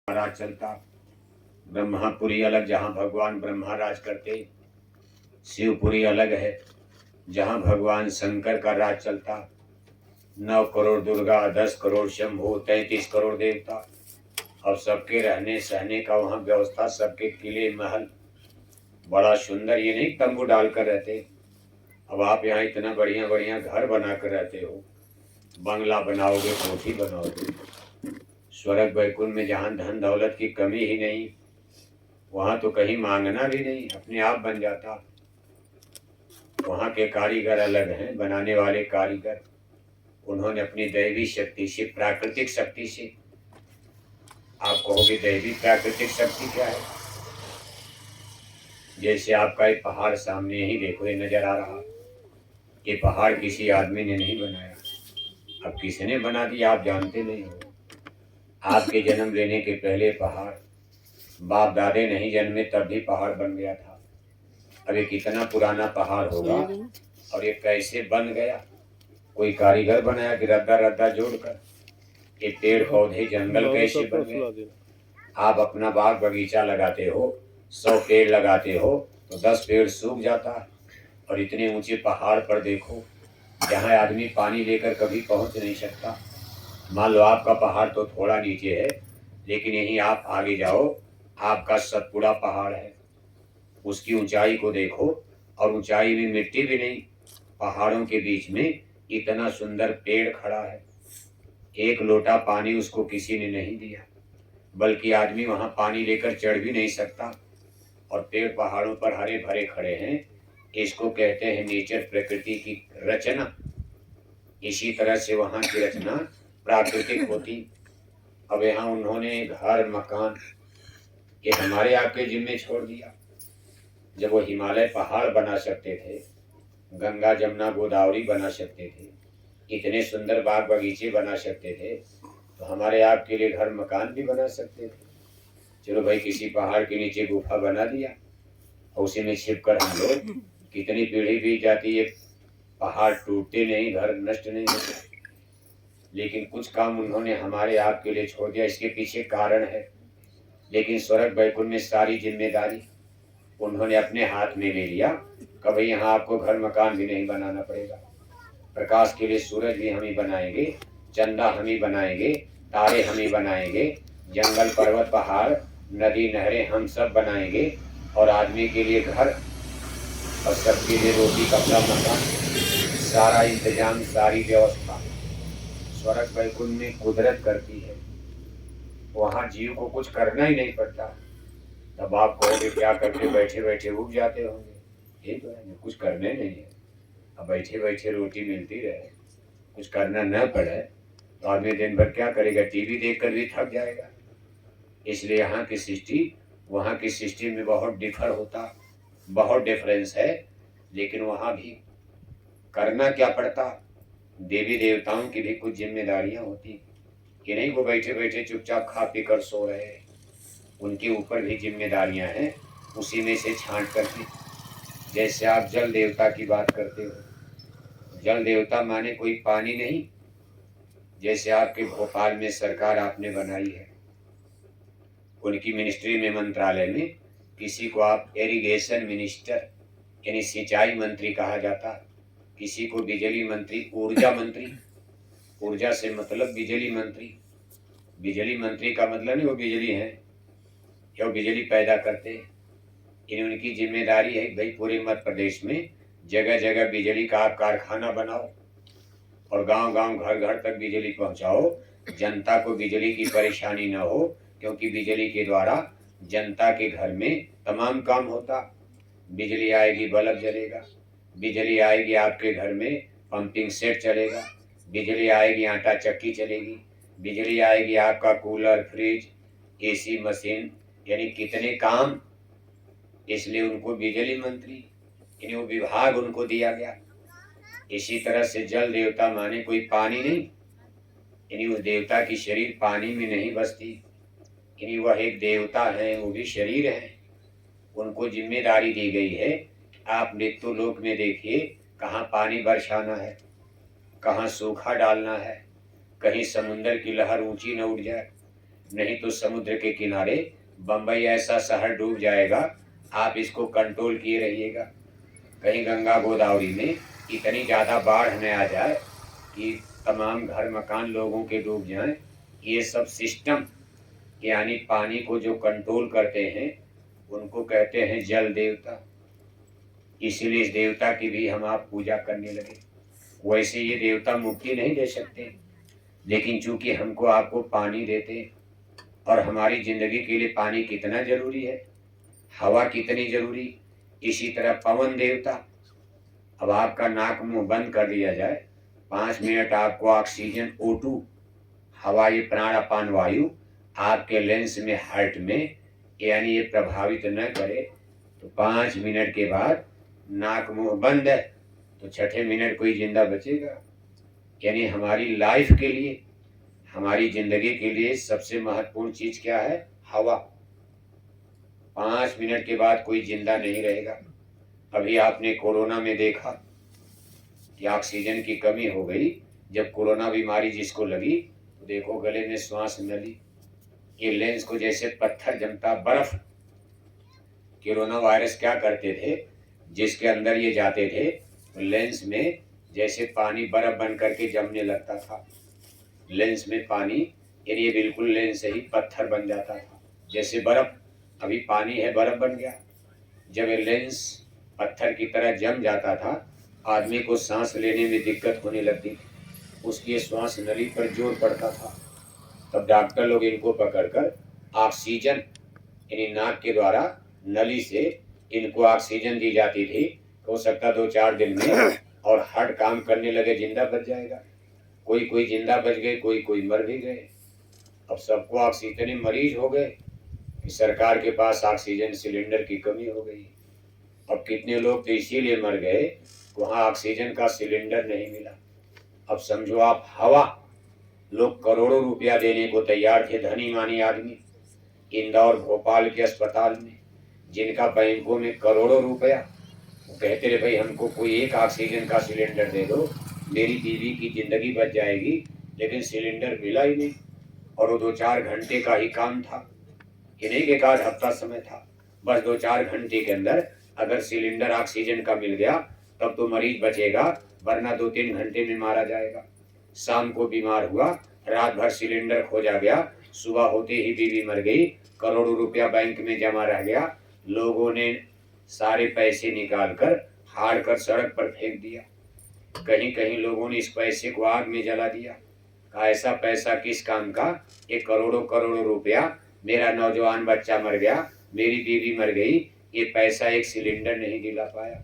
राज चलता। ब्रह्मापुरी अलग, जहाँ भगवान ब्रह्मा राज करते। शिवपुरी अलग है, जहाँ भगवान शंकर का राज चलता। 9 करोड़ दुर्गा, 10 करोड़ शंभू, 33 करोड़ देवता, और सबके रहने सहने का वहाँ व्यवस्था, सबके किले महल बड़ा सुंदर। ये नहीं तंबू डालकर रहते। अब आप यहाँ इतना बढ़िया बढ़िया घर बनाकर रहते हो, बंगला बनाओगे, कोठी बनाओगे। स्वर्ग वैकुंठ में जहाँ धन दौलत की कमी ही नहीं, वहाँ तो कहीं मांगना भी नहीं, अपने आप बन जाता। वहाँ के कारीगर अलग हैं, बनाने वाले कारीगर। उन्होंने अपनी दैवी शक्ति से, प्राकृतिक शक्ति से, आप कहोगे दैवी प्राकृतिक शक्ति क्या है? जैसे आपका एक पहाड़ सामने ही देखो, ये नजर आ रहा, ये पहाड़ किसी आदमी ने नहीं बनाया। अब किसने बना दिया आप जानते नहीं हो। आपके जन्म लेने के पहले पहाड़, बाप दादे नहीं जन्मे तब भी पहाड़ बन गया था। अब ये कितना पुराना पहाड़ होगा और ये कैसे बन गया? कोई कारीगर बनाया कि रद्दा रद्दा जोड़कर? ये पेड़ पौधे जंगल कैसे बन गए? आप अपना बाग बगीचा लगाते हो, 100 पेड़ लगाते हो तो 10 पेड़ सूख जाता है। और इतने ऊंचे पहाड़ पर देखो, जहाँ आदमी पानी लेकर कभी पहुंच नहीं सकता। मान लो आपका पहाड़ तो थोड़ा नीचे है, लेकिन यहीं आप आगे जाओ, आपका सतपुड़ा पहाड़ है, उसकी ऊंचाई को देखो, और ऊंचाई में मिट्टी भी नहीं, पहाड़ों के बीच में इतना सुंदर पेड़ खड़ा है। एक लोटा पानी उसको किसी ने नहीं दिया, बल्कि आदमी वहां पानी लेकर चढ़ भी नहीं सकता। और पेड़ पहाड़ों पर हरे भरे खड़े हैं। इसको कहते हैं नेचर, प्रकृति की रचना। इसी तरह से वहां की रचना प्राकृतिक होती। अब यहाँ उन्होंने घर मकान ये हमारे आपके जिम्मे छोड़ दिया। जब वो हिमालय पहाड़ बना सकते थे, गंगा जमुना गोदावरी बना सकते थे, इतने सुंदर बाग बगीचे बना सकते थे, तो हमारे आपके लिए घर मकान भी बना सकते थे। चलो भाई, किसी पहाड़ के नीचे गुफा बना दिया और उसी में छिप कर हम लोग, कितनी पीढ़ी बीत जाती है, पहाड़ टूटते नहीं, घर नष्ट नहीं होते। लेकिन कुछ काम उन्होंने हमारे आपके लिए छोड़ दिया, इसके पीछे कारण है। लेकिन स्वर्ग वैकुंठ में सारी जिम्मेदारी उन्होंने अपने हाथ में ले लिया। कभी यहाँ आपको घर मकान भी नहीं बनाना पड़ेगा। प्रकाश के लिए सूरज भी हम ही बनाएंगे, चंदा हम ही बनाएंगे, तारे हम ही बनाएंगे, जंगल पर्वत पहाड़ नदी नहरें हम सब बनाएंगे। और आदमी के लिए घर और सबके लिए रोटी कपड़ा मकान, सारा इंतजाम, सारी व्यवस्था स्वर्ग वैकुंठ में कुदरत करती है। वहाँ जीव को कुछ करना ही नहीं पड़ता। तब आप कहोगे क्या करके बैठे बैठे उग जाते होंगे? ये तो है, कुछ करने नहीं है। अब बैठे बैठे रोटी मिलती रहे, कुछ करना न पड़े तो आदमी दिन भर क्या करेगा? टीवी देखकर भी थक जाएगा। इसलिए यहाँ की सृष्टि वहाँ की सृष्टि में बहुत डिफर होता, बहुत डिफरेंस है। लेकिन वहाँ भी करना क्या पड़ता? देवी देवताओं की भी कुछ जिम्मेदारियां होती कि नहीं वो बैठे बैठे चुपचाप खा पी कर सो रहे। उनके ऊपर भी जिम्मेदारियां हैं, उसी में से छांट करके। जैसे आप जल देवता की बात करते हो, जल देवता माने कोई पानी नहीं। जैसे आपके भोपाल में सरकार आपने बनाई है, उनकी मिनिस्ट्री में, मंत्रालय में किसी को आप इरिगेशन मिनिस्टर यानी सिंचाई मंत्री कहा जाता, किसी को बिजली मंत्री, ऊर्जा मंत्री। ऊर्जा से मतलब बिजली मंत्री। बिजली मंत्री का मतलब नहीं वो बिजली है या वो बिजली पैदा करते हैं। इन्हें उनकी जिम्मेदारी है भाई पूरे मध्य प्रदेश में जगह जगह बिजली का आप कारखाना बनाओ और गांव गांव घर घर तक बिजली पहुंचाओ। जनता को बिजली की परेशानी न हो, क्योंकि बिजली के द्वारा जनता के घर में तमाम काम होता। बिजली आएगी बल्ब जलेगा, बिजली आएगी आपके घर में पंपिंग सेट चलेगा, बिजली आएगी आटा चक्की चलेगी, बिजली आएगी आपका कूलर फ्रिज एसी मशीन, यानी कितने काम। इसलिए उनको बिजली मंत्री यानी वो विभाग उनको दिया गया। इसी तरह से जल देवता माने कोई पानी नहीं, यानी उस देवता की शरीर पानी में नहीं बसती, यानी वह एक देवता है, वो भी शरीर है। उनको जिम्मेदारी दी गई है। आप मृत्यु लोक में देखिए, कहाँ पानी बरसाना है, कहाँ सूखा डालना है, कहीं समुंदर की लहर ऊंची न उठ जाए, नहीं तो समुद्र के किनारे बंबई ऐसा शहर डूब जाएगा, आप इसको कंट्रोल किए रहिएगा। कहीं गंगा गोदावरी में इतनी ज़्यादा बाढ़ न आ जाए कि तमाम घर मकान लोगों के डूब जाएं। ये सब सिस्टम, यानी पानी को जो कंट्रोल करते हैं उनको कहते हैं जल देवता। इसीलिए इस देवता की भी हम आप पूजा करने लगे। वैसे ये देवता मुक्ति नहीं दे सकते, लेकिन चूंकि हमको आपको पानी देते हैं, और हमारी जिंदगी के लिए पानी कितना जरूरी है, हवा कितनी जरूरी, इसी तरह पवन देवता। अब आपका नाक मुंह बंद कर दिया जाए, 5 मिनट आपको ऑक्सीजन O2 हवा, ये प्राण अपान वायु आपके लेंस में हार्ट में यानी ये प्रभावित न करे, तो 5 मिनट के बाद नाक मुंह बंद है तो छठे मिनट कोई जिंदा बचेगा। यानी हमारी लाइफ के लिए, हमारी जिंदगी के लिए सबसे महत्वपूर्ण चीज क्या है? हवा। 5 मिनट के बाद कोई जिंदा नहीं रहेगा। अभी आपने कोरोना में देखा कि ऑक्सीजन की कमी हो गई। जब कोरोना बीमारी जिसको लगी तो देखो गले में श्वास नली, ये लेंस को जैसे पत्थर जमता, बर्फ। कोरोना वायरस क्या करते थे, जिसके अंदर ये जाते थे तो लेंस में जैसे पानी बर्फ बन करके जमने लगता था। लेंस में पानी, यानी ये बिल्कुल लेंस ही पत्थर बन जाता था, जैसे बर्फ। अभी पानी है, बर्फ बन गया। जब ये लेंस पत्थर की तरह जम जाता था, आदमी को सांस लेने में दिक्कत होने लगती थी, उसकी श्वास नली पर जोर पड़ता था। तब डॉक्टर लोग इनको पकड़कर ऑक्सीजन, यानी नाक के द्वारा नली से इनको ऑक्सीजन दी जाती थी। हो सकता 2-4 दिन में और हार्ट काम करने लगे, जिंदा बच जाएगा। कोई कोई जिंदा बच गए, कोई कोई मर भी गए। अब सबको ऑक्सीजन, इतने मरीज हो गए कि सरकार के पास ऑक्सीजन सिलेंडर की कमी हो गई। अब कितने लोग तो इसीलिए मर गए, वहाँ ऑक्सीजन का सिलेंडर नहीं मिला। अब समझो आप, हवा, लोग करोड़ों रुपया देने को तैयार थे, धनी मानी आदमी। इंदौर भोपाल के अस्पताल में जिनका बैंकों में करोड़ों रुपया, वो कहते रहे भाई हमको कोई एक ऑक्सीजन का सिलेंडर दे दो, मेरी बीवी की जिंदगी बच जाएगी। लेकिन सिलेंडर मिला ही नहीं, और वो 2-4 घंटे का ही काम था, ये नहीं कि 1 हफ्ता समय था। बस 2-4 घंटे के अंदर अगर सिलेंडर ऑक्सीजन का मिल गया तब तो मरीज बचेगा, वरना 2-3 घंटे में मारा जाएगा। शाम को बीमार हुआ, रात भर सिलेंडर खोजा गया, सुबह होते ही बीवी मर गई, करोड़ों रुपया बैंक में जमा रह गया। लोगों ने सारे पैसे निकालकर हाड़ कर सड़क पर फेंक दिया। कहीं कहीं लोगों ने इस पैसे को आग में जला दिया। कहा ऐसा पैसा किस काम का, ये करोड़ों करोड़ों रुपया, मेरा नौजवान बच्चा मर गया, मेरी बीवी मर गई, ये पैसा एक सिलेंडर नहीं दिला पाया।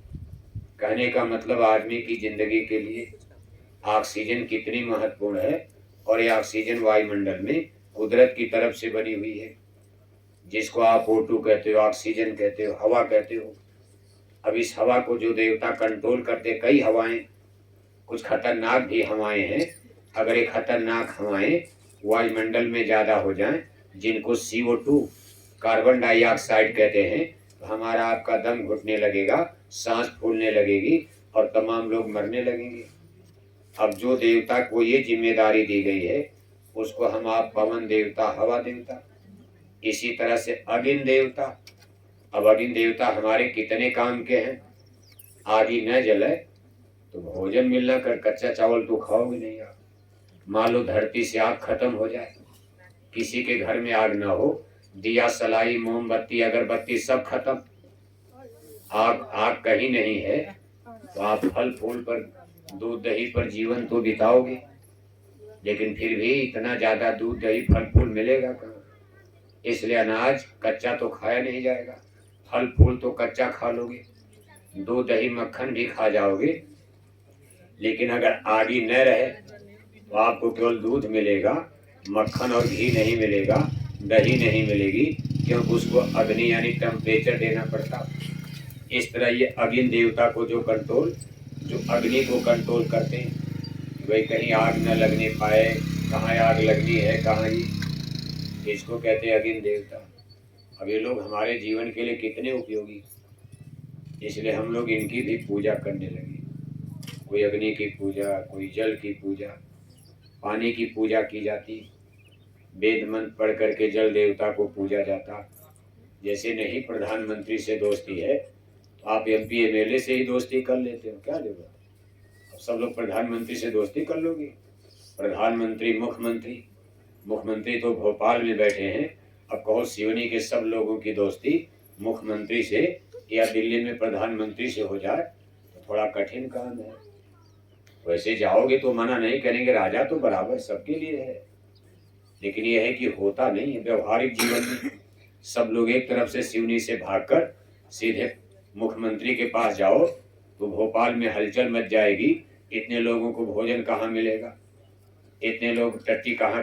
कहने का मतलब आदमी की जिंदगी के लिए ऑक्सीजन कितनी महत्वपूर्ण है। और ये ऑक्सीजन वायुमंडल में कुदरत की तरफ से बनी हुई है, जिसको आप O2 कहते हो, ऑक्सीजन कहते हो, हवा कहते हो। अब इस हवा को जो देवता कंट्रोल करते, कई हवाएं, कुछ खतरनाक भी हवाएं हैं। अगर ये खतरनाक हवाएं वायुमंडल में ज्यादा हो जाएं, जिनको CO2 कार्बन डाइऑक्साइड कहते हैं, तो हमारा आपका दम घुटने लगेगा, सांस फूलने लगेगी और तमाम लोग मरने लगेंगे। अब जो देवता को ये जिम्मेदारी दी गई है उसको हम आप पवन देवता, हवा देवता। इसी तरह से अग्नि देवता। अब अग्नि देवता हमारे कितने काम के हैं। आदि न जले तो भोजन मिलना कर, कच्चा चावल तो खाओगे नहीं आप। मान लो धरती से आग खत्म हो जाए, किसी के घर में आग ना हो, दिया सलाई मोमबत्ती अगरबत्ती सब खत्म, आग कहीं नहीं है, तो आप फल फूल पर, दूध दही पर जीवन तो बिताओगे, लेकिन फिर भी इतना ज्यादा दूध दही फल फूल मिलेगा कहाँ। इसलिए अनाज कच्चा तो खाया नहीं जाएगा, फल फूल तो कच्चा खा लोगे, दूध दही मक्खन भी खा जाओगे। लेकिन अगर आदि न रहे तो आपको केवल दूध मिलेगा, मक्खन और घी नहीं मिलेगा, दही नहीं मिलेगी, क्योंकि उसको अग्नि यानी टेम्परेचर देना पड़ता। इस तरह ये अग्नि देवता को जो अग्नि को कंट्रोल करते हैं, भाई कहीं आग न लगने पाए, कहाँ आग लगनी है कहाँ ही, इसको कहते हैं अग्नि देवता। अब ये लोग हमारे जीवन के लिए कितने उपयोगी, इसलिए हम लोग इनकी भी पूजा करने लगे। कोई अग्नि की पूजा, कोई जल की पूजा, पानी की पूजा की जाती। वेद मंत्र पढ़ करके जल देवता को पूजा जाता। जैसे नहीं प्रधानमंत्री से दोस्ती है तो आप MP MLA से ही दोस्ती कर लेते हो, क्या जरूरत है? अब सब लोग प्रधानमंत्री से दोस्ती कर लोगे? प्रधानमंत्री, मुख्यमंत्री, मुख्यमंत्री तो भोपाल में बैठे हैं, अब कहो सिवनी के सब लोगों की दोस्ती मुख्यमंत्री से या दिल्ली में प्रधानमंत्री से हो जाए तो थोड़ा कठिन काम है। वैसे जाओगे तो मना नहीं करेंगे, राजा तो बराबर सबके लिए है, लेकिन यह है कि होता नहीं है व्यवहारिक जीवन में। सब लोग एक तरफ से सिवनी से भागकर सीधे मुख्यमंत्री के पास जाओ तो भोपाल में हलचल मच जाएगी। इतने लोगों को भोजन कहाँ मिलेगा, इतने लोग टट्टी कहाँ